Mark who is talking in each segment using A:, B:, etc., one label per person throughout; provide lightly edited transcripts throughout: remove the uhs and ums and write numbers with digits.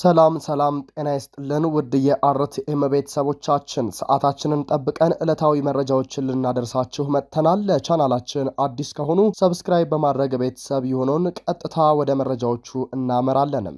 A: ሰላም ጤና ይስጥልን ውድ የአርቲኤም ቤተሰቦቻችን ሰዓታችንን ጠብቀን ዕለታዊ መረጃዎችን ልናደርሳችሁ መጥተናል። ለቻናላችን አዲስ ከሆኑ ሰብስክራይብ በማድረግ ቤተሰብ ይሁኑን። ቀጥታ ወደ መረጃዎቹ እናመራለን።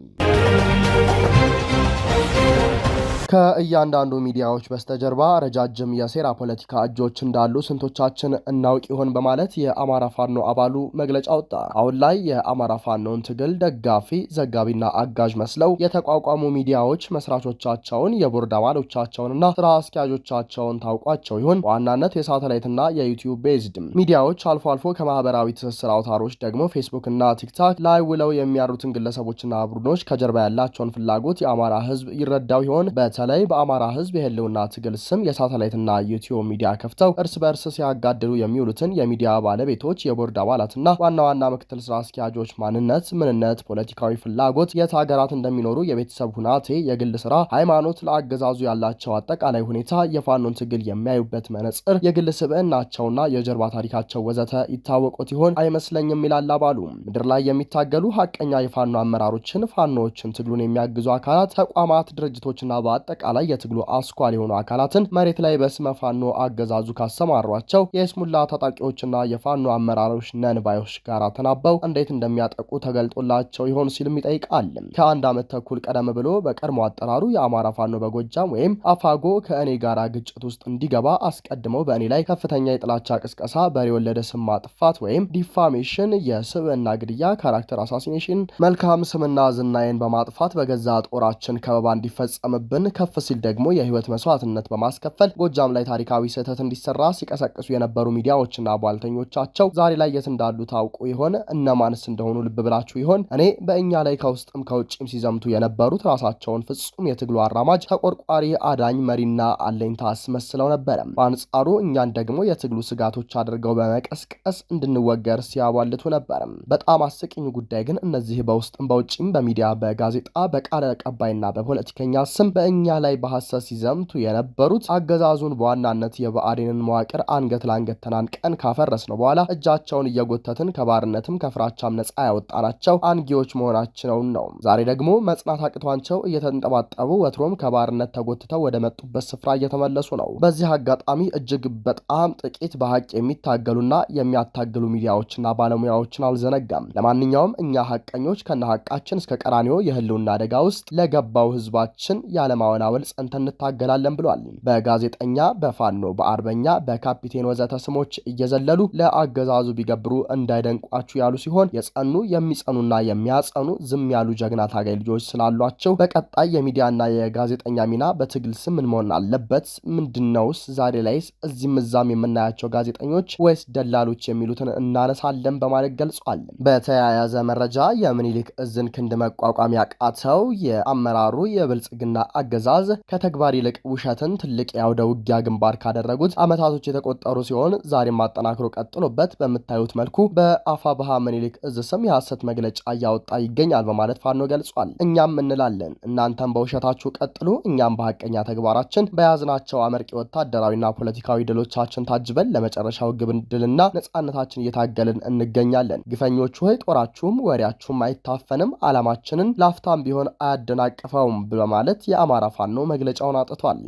A: ከእያንዳንዱ ሚዲያዎች በስተጀርባ ረጃጅም የሴራ ፖለቲካ እጆች እንዳሉ ስንቶቻችን እናውቅ ይሆን በማለት የአማራ ፋኖ አባሉ መግለጫ ወጣ። አሁን ላይ የአማራ ፋኖን ትግል ደጋፊ ዘጋቢና አጋዥ መስለው የተቋቋሙ ሚዲያዎች መስራቾቻቸውን የቦርድ አባሎቻቸውንና ስራ አስኪያጆቻቸውን ታውቋቸው ይሆን? በዋናነት የሳተላይትና የዩቲዩብ ቤዝድ ሚዲያዎች አልፎ አልፎ ከማህበራዊ ትስስር አውታሮች ደግሞ ፌስቡክ እና ቲክታክ ላይ ውለው የሚያሩትን ግለሰቦችና ቡድኖች ከጀርባ ያላቸውን ፍላጎት የአማራ ህዝብ ይረዳው ይሆን? በተለይ በአማራ ህዝብ የህልውና ትግል ስም የሳተላይትና ዩቲዩብ ሚዲያ ከፍተው እርስ በርስ ሲያጋድሉ የሚውሉትን የሚዲያ ባለቤቶች የቦርድ አባላትና ዋና ዋና ምክትል ስራ አስኪያጆች ማንነት፣ ምንነት፣ ፖለቲካዊ ፍላጎት፣ የት ሀገራት እንደሚኖሩ፣ የቤተሰብ ሁናቴ፣ የግል ስራ፣ ሃይማኖት፣ ለአገዛዙ ያላቸው አጠቃላይ ሁኔታ፣ የፋኖን ትግል የሚያዩበት መነጽር፣ የግል ስብዕናቸውና የጀርባ ታሪካቸው ወዘተ ይታወቁት ይሆን? አይመስለኝም ይላል አባሉ። ምድር ላይ የሚታገሉ ሀቀኛ የፋኖ አመራሮችን፣ ፋኖዎችን፣ ትግሉን የሚያግዙ አካላት፣ ተቋማት፣ ድርጅቶችና አጠቃላይ የትግሉ አስኳል የሆኑ አካላትን መሬት ላይ በስመ ፋኖ አገዛዙ ካሰማሯቸው የስሙላ ታጣቂዎችና የፋኖ አመራሮች ነን ባዮች ጋር ተናበው እንዴት እንደሚያጠቁ ተገልጦላቸው ይሆን ሲልም ይጠይቃል። ከአንድ ዓመት ተኩል ቀደም ብሎ በቀድሞ አጠራሩ የአማራ ፋኖ በጎጃም ወይም አፋጎ ከእኔ ጋር ግጭት ውስጥ እንዲገባ አስቀድመው በእኔ ላይ ከፍተኛ የጥላቻ ቅስቀሳ፣ በሬ ወለደ ስም ማጥፋት ወይም ዲፋሜሽን፣ የስብዕና ግድያ፣ ካራክተር አሳሲኔሽን፣ መልካም ስምና ዝናዬን በማጥፋት በገዛ ጦራችን ከበባ እንዲፈጸምብን ከፍ ሲል ደግሞ የህይወት መስዋዕትነት በማስከፈል ጎጃም ላይ ታሪካዊ ስህተት እንዲሰራ ሲቀሰቅሱ የነበሩ ሚዲያዎችና ቧልተኞቻቸው ዛሬ ላይ የት እንዳሉ ታውቁ ይሆን? እነማንስ እንደሆኑ ልብ ብላችሁ ይሆን? እኔ በእኛ ላይ ከውስጥም ከውጭም ሲዘምቱ የነበሩት ራሳቸውን ፍጹም የትግሉ አራማጅ ተቆርቋሪ አዳኝ መሪና አለኝታ አስመስለው ነበረ። በአንጻሩ እኛን ደግሞ የትግሉ ስጋቶች አድርገው በመቀስቀስ እንድንወገር ሲያቧልቱ ነበረ። በጣም አስቂኝ ጉዳይ ግን እነዚህ በውስጥም በውጭም በሚዲያ በጋዜጣ በቃለ ቀባይና በፖለቲከኛ ስም በእኛ ላይ በሐሰት ሲዘምቱ የነበሩት አገዛዙን በዋናነት የብአዴንን መዋቅር አንገት ለአንገት ተናንቀን ካፈረስነው በኋላ እጃቸውን እየጎተትን ከባርነትም ከፍራቻም ነጻ ያወጣናቸው አንጊዎች መሆናቸውን ነው። ዛሬ ደግሞ መጽናት አቅቷቸው እየተንጠባጠቡ ወትሮም ከባርነት ተጎትተው ወደ መጡበት ስፍራ እየተመለሱ ነው። በዚህ አጋጣሚ እጅግ በጣም ጥቂት በሀቅ የሚታገሉና የሚያታግሉ ሚዲያዎችና ባለሙያዎችን አልዘነጋም። ለማንኛውም እኛ ሀቀኞች ከነ ሀቃችን እስከ ቀራኒዮ የህልውና አደጋ ውስጥ ለገባው ህዝባችን ያለማወላወል ጸንተን እንታገላለን ብሏል። በጋዜጠኛ፣ በፋኖ፣ በአርበኛ፣ በካፒቴን ወዘተ ስሞች እየዘለሉ ለአገዛዙ ቢገብሩ እንዳይደንቋችሁ ያሉ ሲሆን የጸኑ የሚጸኑና የሚያጸኑ ዝም ያሉ ጀግና ታጋይ ልጆች ስላሏቸው በቀጣይ የሚዲያና የጋዜጠኛ ሚና በትግል ስም ምን መሆን አለበት? ምንድነውስ? ዛሬ ላይስ እዚህም እዛም የምናያቸው ጋዜጠኞች ወይስ ደላሎች የሚሉትን እናነሳለን በማለት ገልጿል። በተያያዘ መረጃ የምኒልክ እዝን ክንድ መቋቋም ያቃተው የአመራሩ የብልጽግና አገዛዝ ከተግባር ይልቅ ውሸትን ትልቅ የአውደ ውጊያ ግንባር ካደረጉት አመታቶች የተቆጠሩ ሲሆን ዛሬም አጠናክሮ ቀጥሎበት በምታዩት መልኩ በአፋብሃ ምኒልክ እዝ ስም የሐሰት መግለጫ እያወጣ ይገኛል በማለት ፋኖ ገልጿል። እኛም እንላለን እናንተም በውሸታችሁ ቀጥሉ፣ እኛም በሐቀኛ ተግባራችን በያዝናቸው አመርቂ ወታደራዊና ፖለቲካዊ ድሎቻችን ታጅበን ለመጨረሻው ግብ ድልና ነጻነታችን እየታገልን እንገኛለን። ግፈኞቹ ሆይ ጦራችሁም ወሬያችሁም አይታፈንም፣ ዓላማችንን ላፍታም ቢሆን አያደናቅፈውም በማለት የአማራ ፋኖ መግለጫውን አጥቷል።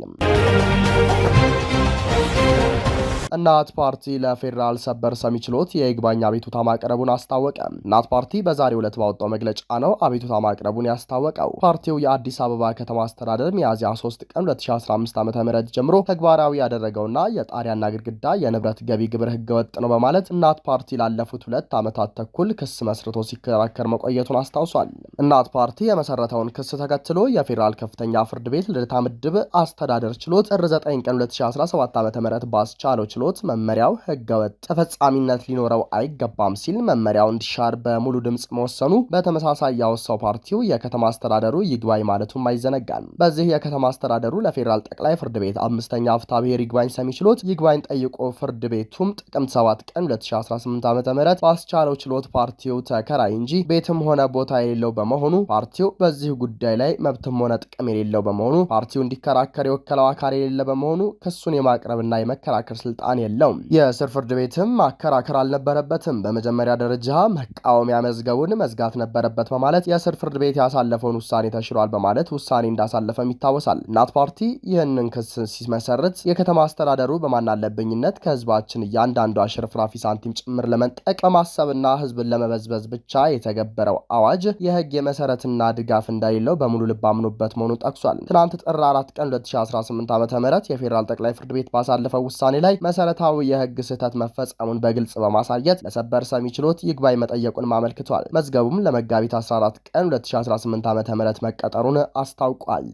A: እናት ፓርቲ ለፌዴራል ሰበር ሰሚ ችሎት የይግባኝ አቤቱታ ማቅረቡን አስታወቀ። እናት ፓርቲ በዛሬው ዕለት ባወጣው መግለጫ ነው አቤቱታ ማቅረቡን ያስታወቀው። ፓርቲው የአዲስ አበባ ከተማ አስተዳደር ሚያዝያ 3 ቀን 2015 ዓ.ም ጀምሮ ተግባራዊ ያደረገውና የጣሪያና ግድግዳ የንብረት ገቢ ግብር ህገወጥ ነው በማለት እናት ፓርቲ ላለፉት 2 ዓመታት ተኩል ክስ መስርቶ ሲከራከር መቆየቱን አስታውሷል። እናት ፓርቲ የመሰረተውን ክስ ተከትሎ የፌዴራል ከፍተኛ ፍርድ ቤት ልደታ ምድብ አስተዳደር ችሎት ጥር 9 ቀን 2017 ዓ.ም ባስቻለው ችሎት መመሪያው ህገወጥ ተፈጻሚነት ሊኖረው አይገባም ሲል መመሪያው እንዲሻር በሙሉ ድምጽ መወሰኑ በተመሳሳይ ያወሳው ፓርቲው የከተማ አስተዳደሩ ይግባኝ ማለቱም አይዘነጋም። በዚህ የከተማ አስተዳደሩ ለፌዴራል ጠቅላይ ፍርድ ቤት 5ኛ ፍትሐ ብሔር ይግባኝ ሰሚ ችሎት ይግባኝ ጠይቆ ፍርድ ቤቱም ጥቅምት 7 ቀን 2018 ዓ.ም ባስቻለው ችሎት ፓርቲው ተከራይ እንጂ ቤትም ሆነ ቦታ የሌለው በመሆኑ ፓርቲው በዚህ ጉዳይ ላይ መብትም ሆነ ጥቅም የሌለው በመሆኑ ፓርቲው እንዲከራከር የወከለው አካል የሌለ በመሆኑ ክሱን የማቅረብና የመከራከር ስልጣን ስልጣን የለውም። የስር ፍርድ ቤትም ማከራከር አልነበረበትም። በመጀመሪያ ደረጃ መቃወሚያ መዝገቡን መዝጋት ነበረበት በማለት የስር ፍርድ ቤት ያሳለፈውን ውሳኔ ተሽሯል በማለት ውሳኔ እንዳሳለፈም ይታወሳል። እናት ፓርቲ ይህንን ክስ ሲመሰርት የከተማ አስተዳደሩ በማናለብኝነት ከህዝባችን እያንዳንዷ ሽርፍራፊ ሳንቲም ጭምር ለመንጠቅ በማሰብና ህዝብን ለመበዝበዝ ብቻ የተገበረው አዋጅ የህግ የመሰረትና ድጋፍ እንደሌለው በሙሉ ልብ አምኖበት መሆኑን ጠቅሷል። ትናንት ጥር 4 ቀን 2018 ዓ.ም የፌዴራል ጠቅላይ ፍርድ ቤት ባሳለፈው ውሳኔ ላይ መሰረታዊ የህግ ስህተት መፈጸሙን በግልጽ በማሳየት ለሰበር ሰሚ ችሎት ይግባኝ መጠየቁን አመልክቷል። መዝገቡም ለመጋቢት 14 ቀን 2018 ዓ.ም መቀጠሩን አስታውቋል።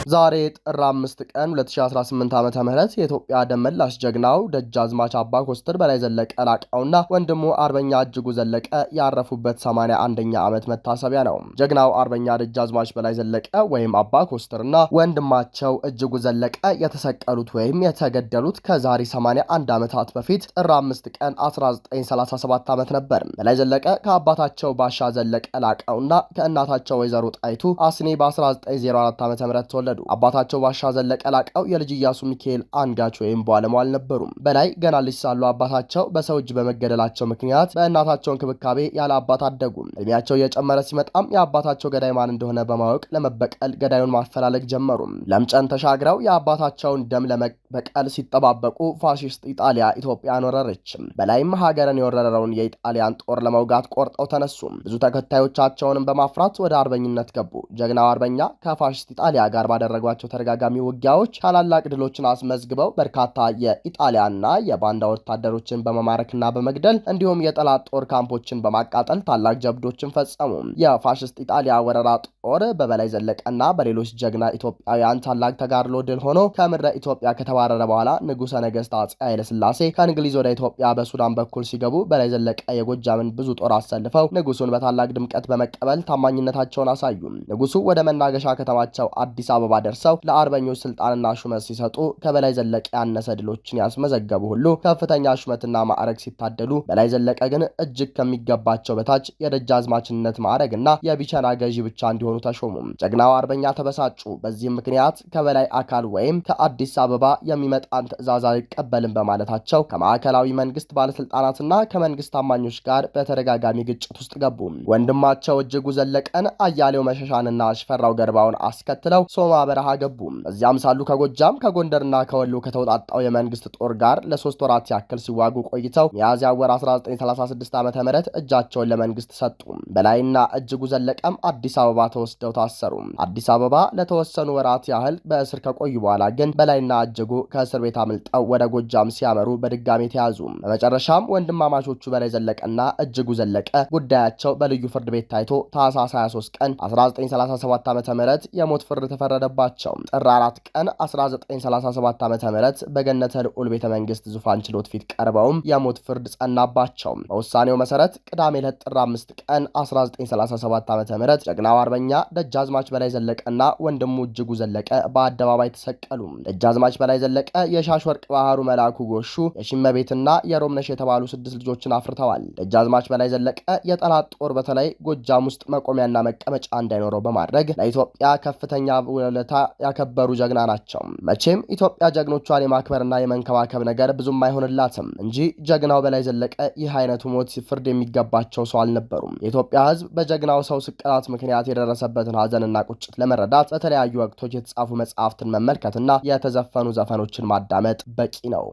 A: ዛሬ ጥር 5 ቀን 2018 ዓ.ም የኢትዮጵያ ደመላሽ ጀግናው ደጃዝማች አባ ኮስተር በላይ ዘለቀ ላቀውና ወንድሙ አርበኛ እጅጉ ዘለቀ ያረፉበት 81ኛ ዓመት መታሰቢያ ነው። ጀግናው አርበኛ ደጃዝማች በላይ ዘለቀ ወይም አባ ኮስተርና ወንድማቸው እጅጉ ዘለቀ የተሰቀሉት ወይም የተገደሉት ከዛሬ 81 ዓመታት በፊት ጥር 5 ቀን 1937 ዓመት ነበር። በላይ ዘለቀ ከአባታቸው ባሻ ዘለቀ ላቀውና ከእናታቸው ወይዘሮ ጣይቱ አስኔ በ1904 ዓ.ም ተወለዱ። አባታቸው ባሻ ዘለቀ ላቀው የልጅ ኢያሱ ሚካኤል አንጋች ወይም ባለሟል አልነበሩም። በላይ ገና ልጅ ሳሉ አባታቸው በሰው እጅ በመገደላቸው ምክንያት በእናታቸው እንክብካቤ ያለ አባት አደጉ። እድሜያቸው እየጨመረ ሲመጣም የአባታቸው ገዳይ ማን እንደሆነ በማወቅ ለመበቀል ገዳዩን ማፈላለግ ጀመሩ። ለምጨን ተሻግረው የአባታቸውን ደም ለመበቀል ሲጠባበቁ ፋሺስት ኢጣሊያ ኢትዮጵያን ወረረች። በላይም ሀገርን የወረረውን የኢጣሊያን ጦር ለመውጋት ቆርጠው ተነሱ። ብዙ ተከታዮቻቸውንም በማፍራት ወደ አርበኝነት ገቡ። ጀግናው አርበኛ ከፋሺስት ኢጣሊያ ጋር ባደረጓቸው ተደጋጋሚ ውጊያዎች ታላላቅ ድሎችን አስመዝግበው በርካታ የኢጣሊያና የባንዳ ወታደሮችን በመማረክና በመግደል እንዲሁም የጠላት ጦር ካምፖችን በማቃጠል ታላቅ ጀብዶችን ፈጸሙ። የፋሽስት ኢጣሊያ ወረራ ጦር በበላይ ዘለቀና በሌሎች ጀግና ኢትዮጵያውያን ታላቅ ተጋድሎ ድል ሆኖ ከምድረ ኢትዮጵያ ከተባረረ በኋላ ንጉሠ ነገሥት አፄ ኃይለ ሥላሴ ከእንግሊዝ ወደ ኢትዮጵያ በሱዳን በኩል ሲገቡ በላይ ዘለቀ የጎጃምን ብዙ ጦር አሰልፈው ንጉሱን በታላቅ ድምቀት በመቀበል ታማኝነታቸውን አሳዩ። ንጉሱ ወደ መናገሻ ከተማቸው አዲስ አበባ ደርሰው ለአርበኞች ስልጣንና ሹመት ሲሰጡ ከበላይ ዘለቀ ያነሰ ድሎችን ያስመዘገቡ ሁሉ ከፍተኛ ሹመትና ማዕረግ ሲታደሉ፣ በላይ ዘለቀ ግን እጅግ ከሚገባቸው በታች የደጃዝማችነት ማዕረግና የቢቸና ገዢ ብቻ እንዲሆኑ ተሾሙ። ጀግናው አርበኛ ተበሳጩ። በዚህም ምክንያት ከበላይ አካል ወይም ከአዲስ አበባ የሚመጣን ትዕዛዝ አይቀበልም በማለታቸው ከማዕከላዊ መንግስት ባለስልጣናትና ከመንግስት ታማኞች ጋር በተደጋጋሚ ግጭት ውስጥ ገቡ። ወንድማቸው እጅጉ ዘለቀን አያሌው መሸሻንና ሽፈራው ገርባውን አስከትለው ሶማ በረሃ ገቡ። እዚያም ሳሉ ከጎጃም ከጎንደርና ከወሎ ከተውጣጣው የመንግስት ጦር ጋር ለ3 ወራት ያክል ሲዋጉ ቆይተው ሚያዝያ ወር 1936 ዓ.ም እጃቸውን ለመንግስት ሰጡ። በላይና እጅጉ ዘለቀም አዲስ አበባ ተወስደው ታሰሩ። አዲስ አበባ ለተወሰኑ ወራት ያህል በእስር ከቆዩ በኋላ ግን በላይና እጅጉ ከእስር ቤት አምልጠው ወደ ጎጃም ሲያመሩ በድጋሚ ተያዙ። በመጨረሻም ወንድማማቾቹ በላይ ዘለቀና እጅጉ ዘለቀ ጉዳያቸው በልዩ ፍርድ ቤት ታይቶ ታህሳስ 23 ቀን 1937 ዓ.ም የሞት ፍርድ ተፈረደባቸው። ጥር 4 ቀን 1937 ዓ.ም በገነተ ልዑል ቤተ መንግስት ዙፋን ችሎት ፊት ቀርበውም የሞት ፍርድ ጸናባቸው። በውሳኔው መሰረት ቅዳሜ ዕለት ጥር 5 ቀን 1937 ዓ.ም ጀግናው አርበኛ ደጃዝማች በላይ ዘለቀና ወንድሙ እጅጉ ዘለቀ በአደባባይ ተሰቀሉ። ደጃዝማች በላይ ዘለቀ የሻሽ ወርቅ ባህሩ መላኩ ጎሹ፣ የሽመቤትና የሮምነሽ የተባሉ 6 ልጆችን አፍርተዋል። ደጃዝማች በላይ ዘለቀ የጠላት ጦር በተለይ ጎጃም ውስጥ መቆሚያና መቀመጫ እንዳይኖረው በማድረግ ለኢትዮጵያ ከፍተኛ ውለታ ያከበሩ ጀግና ናቸው። መቼም ኢትዮጵያ ጀግኖቿን የማክበርና የመንከባከብ ነገር ብዙም አይሆንላትም እንጂ ጀግናው በላይ ዘለቀ ይህ አይነቱ ሞት ፍርድ የሚገባቸው ሰው አልነበሩም። የኢትዮጵያ ሕዝብ በጀግናው ሰው ስቅላት ምክንያት የደረሰበትን ሀዘንና ቁጭት ለመረዳት በተለያዩ ወቅቶች የተጻፉ መጽሐፍትን መመልከትና የተዘፈኑ ዘፈኖችን ማዳመጥ በቂ ነው።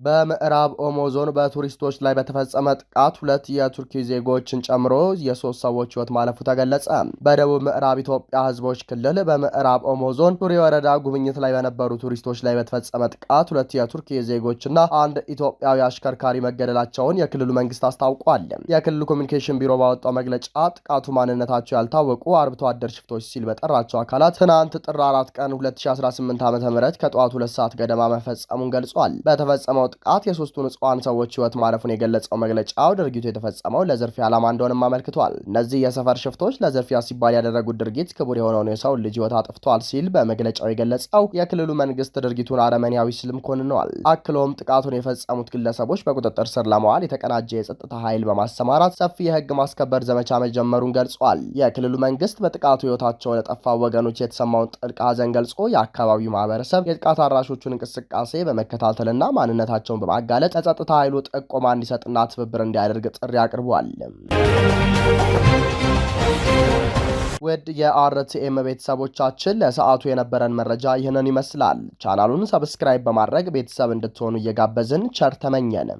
A: በምዕራብ ኦሞ ዞን በቱሪስቶች ላይ በተፈጸመ ጥቃት 2 የቱርኪ ዜጎችን ጨምሮ የ3 ሰዎች ሕይወት ማለፉ ተገለጸ። በደቡብ ምዕራብ ኢትዮጵያ ሕዝቦች ክልል በምዕራብ ኦሞ ዞን ቱሪ ወረዳ ጉብኝት ላይ በነበሩ ቱሪስቶች ላይ በተፈጸመ ጥቃት 2 የቱርኪ ዜጎችና 1 ኢትዮጵያዊ አሽከርካሪ መገደላቸውን የክልሉ መንግስት አስታውቋል። የክልሉ ኮሚኒኬሽን ቢሮ ባወጣው መግለጫ ጥቃቱ ማንነታቸው ያልታወቁ አርብቶ አደር ሽፍቶች ሲል በጠራቸው አካላት ትናንት ጥር 4 ቀን 2018 ዓ.ም ከጠዋቱ 2 ሰዓት ገደማ መፈጸሙን ገልጿል። በተፈጸመው ጥቃት የሶስቱ ንጹሃን ሰዎች ህይወት ማለፉን የገለጸው መግለጫው ድርጊቱ የተፈጸመው ለዝርፊያ ዓላማ እንደሆነም አመልክቷል። እነዚህ የሰፈር ሽፍቶች ለዝርፊያ ሲባል ያደረጉት ድርጊት ክቡር የሆነውን የሰው ልጅ ህይወት አጥፍቷል ሲል በመግለጫው የገለጸው የክልሉ መንግስት ድርጊቱን አረመኔያዊ ሲልም ኮንነዋል። አክሎም ጥቃቱን የፈጸሙት ግለሰቦች በቁጥጥር ስር ለማዋል የተቀናጀ የጸጥታ ኃይል በማሰማራት ሰፊ የህግ ማስከበር ዘመቻ መጀመሩን ገልጿል። የክልሉ መንግስት በጥቃቱ ህይወታቸው ለጠፋ ወገኖች የተሰማውን ጥልቅ ሐዘን ገልጾ የአካባቢው ማህበረሰብ የጥቃት አድራሾቹን እንቅስቃሴ በመከታተልና ማንነታቸውን በማጋለጥ ለጸጥታ ኃይሉ ጥቆማ እንዲሰጥና ትብብር እንዲያደርግ ጥሪ አቅርቧል። ውድ የአርቲኤም ቤተሰቦቻችን ለሰዓቱ የነበረን መረጃ ይህንን ይመስላል። ቻናሉን ሰብስክራይብ በማድረግ ቤተሰብ እንድትሆኑ እየጋበዝን ቸር ተመኘን።